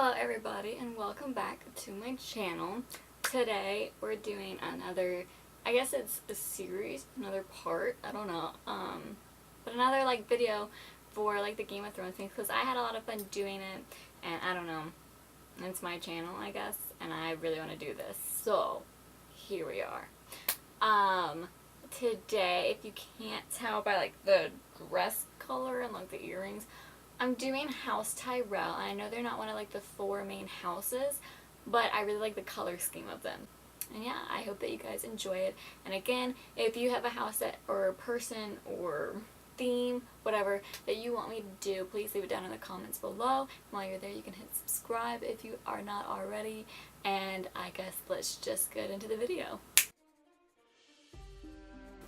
Hello everybody and welcome back to my channel. Today we're doing another, I guess it's a series, another part, I don't know, but another like video for like the Game of Thrones thing because I had a lot of fun doing it and I don't know, it's my channel I guess and I really want to do this, so here we are. Today, if you can't tell by like the dress color and like the earrings, I'm doing House Tyrell. I know they're not one of like the 4 main houses, but I really like the color scheme of them. And yeah, I hope that you guys enjoy it. And again, if you have a house that, or a person or theme, whatever, that you want me to do, please leave it down in the comments below. And while you're there, you can hit subscribe if you are not already. And I guess let's just get into the video.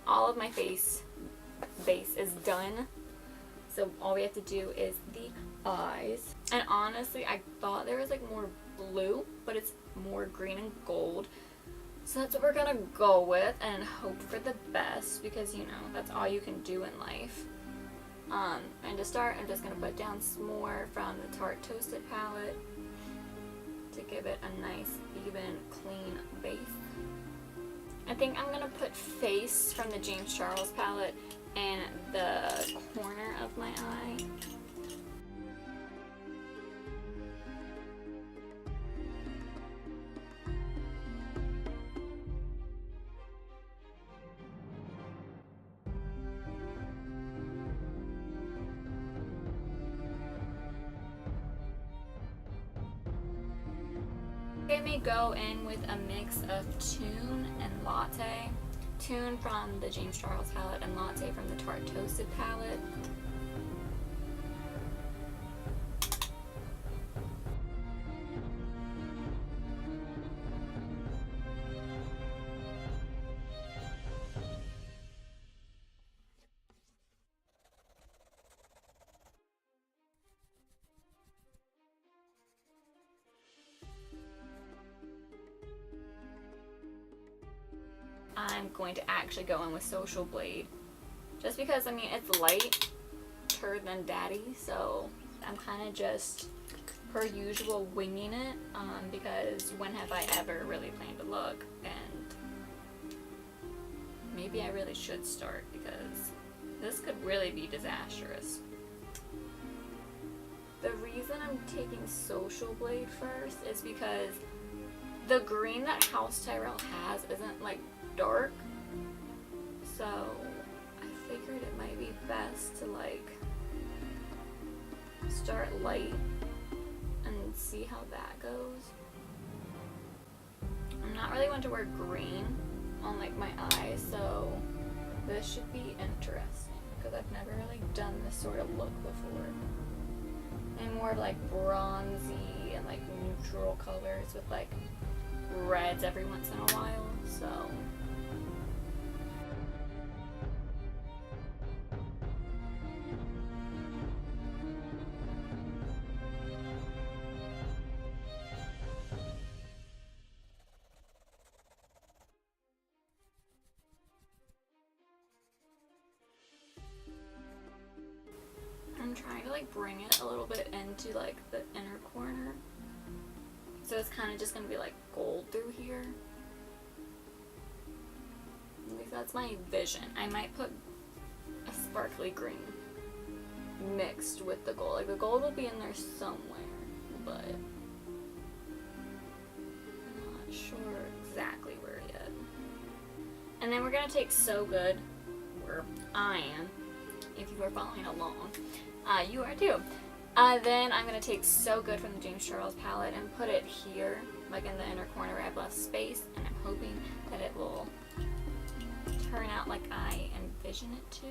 All of my base is done. So all we have to do is the eyes. And honestly, I thought there was like more blue, but it's more green and gold. So that's what we're gonna go with and hope for the best because, you know, that's all you can do in life. And to start, I'm just gonna put down some more from the Tarte Toasted palette to give it a nice, even, clean base. I think I'm gonna put Face from the James Charles palette in the corner of my eye. Let me go in with a mix of Tune and Latte. Tune from the James Charles palette and Latte from the Tarte Toasted palette. I'm going to actually go in with Social Blade just because, I mean, it's lighter than Daddy, so I'm kind of just, per usual, winging it because when have I ever really planned to look, and maybe I really should start because this could really be disastrous. The reason I'm taking Social Blade first is because the green that House Tyrell has isn't like dark, so I figured it might be best to like start light and see how that goes. I'm not really one to wear green on like my eyes, so this should be interesting because I've never really done this sort of look before. And more of like bronzy and like neutral colors with like reds every once in a while, so I'm trying to like bring it a little bit into like the inner corner. So it's kind of just going to be like gold through here. At least that's my vision. I might put a sparkly green mixed with the gold. Like the gold will be in there somewhere, but I'm not sure exactly where yet. And then we're going to take So Good, where I am, if you are following along. You are too. Then I'm going to take So Good from the James Charles palette and put it here, like in the inner corner where I've left space, and I'm hoping that it will turn out like I envision it to.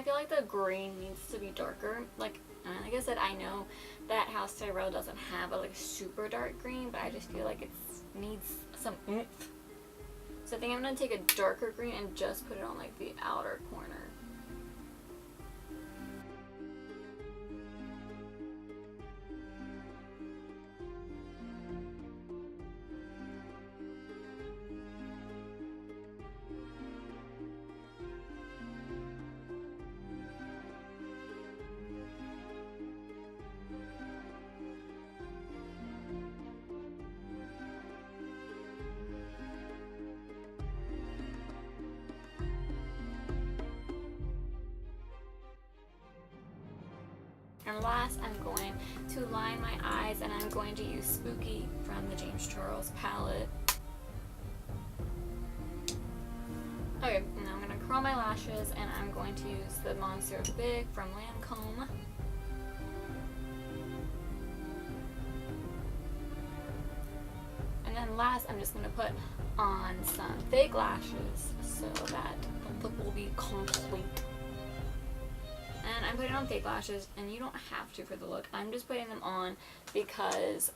I feel like the green needs to be darker. Like I said, I know that House Tyrell doesn't have a like super dark green, but I just feel like it needs some oomph. So I think I'm going to take a darker green and just put it on like the outer corner. And last, I'm going to line my eyes, and I'm going to use Spooky from the James Charles palette. Okay, now I'm going to curl my lashes, and I'm going to use the Monster Big from Lancome. And then last, I'm just going to put on some fake lashes so that the look will be complete. And I'm putting on fake lashes, and you don't have to for the look. I'm just putting them on because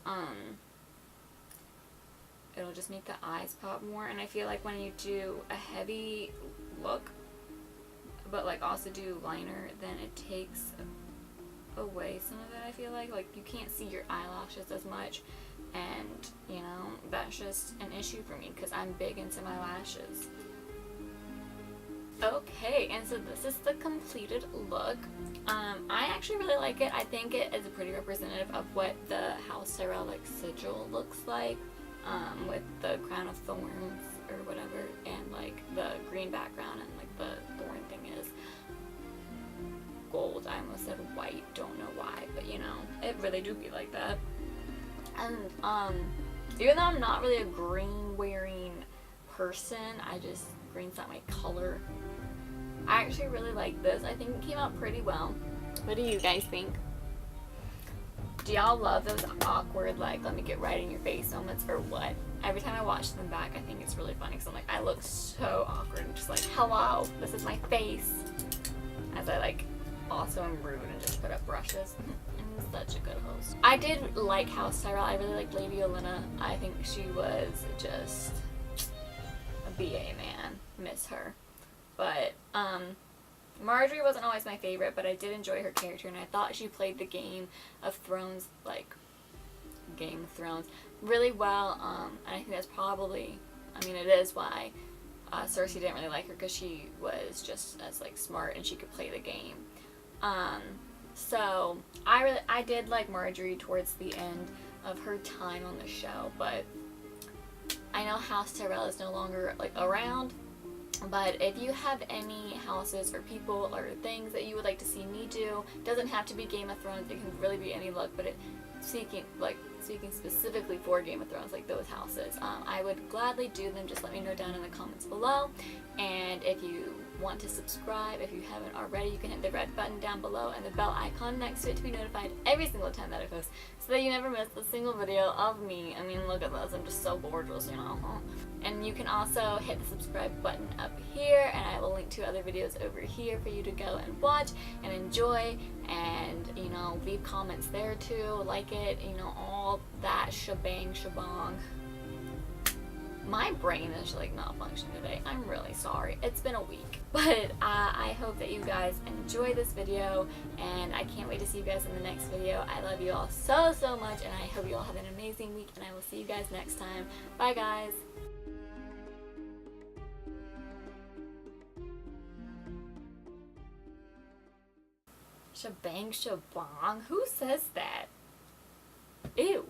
it'll just make the eyes pop more. And I feel like when you do a heavy look, but like also do liner, then it takes away some of it. I feel like you can't see your eyelashes as much, and you know, that's just an issue for me because I'm big into my lashes. Okay, and so this is the completed look. I actually really like it. I think it is pretty representative of what the House Tyrell like sigil looks like, with the crown of thorns or whatever, and like the green background, and like the thorn thing is gold. I almost said white, don't know why, but you know, it really do be like that. And even though I'm not really a green wearing person, green's not my color. I actually really like this. I think it came out pretty well. What do you guys think? Do y'all love those awkward, like, let me get right in your face moments, or what? Every time I watch them back, I think it's really funny because I'm like, I look so awkward and just like, hello, this is my face. As I like also am rude and just put up brushes. I'm such a good host. I did like House Tyrell. I really liked Lady Olenna. I think she was just a BA, man. Miss her. But Marjorie wasn't always my favorite, but I did enjoy her character, and I thought she played the Game of Thrones, like Game of Thrones, really well. And I think that's probably, I mean, it is why Cersei didn't really like her, because she was just as like smart and she could play the game. So I did like Marjorie towards the end of her time on the show, but I know House Tyrell is no longer like around. But if you have any houses or people or things that you would like to see me do, it doesn't have to be Game of Thrones, it can really be any look, but speaking specifically for Game of Thrones, like those houses, I would gladly do them. Just let me know down in the comments below. And if you want to subscribe, if you haven't already, you can hit the red button down below and the bell icon next to it to be notified every single time that I post, so that you never miss a single video of me. I mean, look at this, I'm just so gorgeous, you know. And you can also hit the subscribe button up here, and I will link to other videos over here for you to go and watch and enjoy, and you know, leave comments there too, like it, you know, all that shebang. My brain is like not functioning today. I'm really sorry. It's been a week. But I hope that you guys enjoy this video, and I can't wait to see you guys in the next video. I love you all so much, and I hope you all have an amazing week, and I will see you guys next time. Bye guys. Shebang shabong? Who says that? Ew.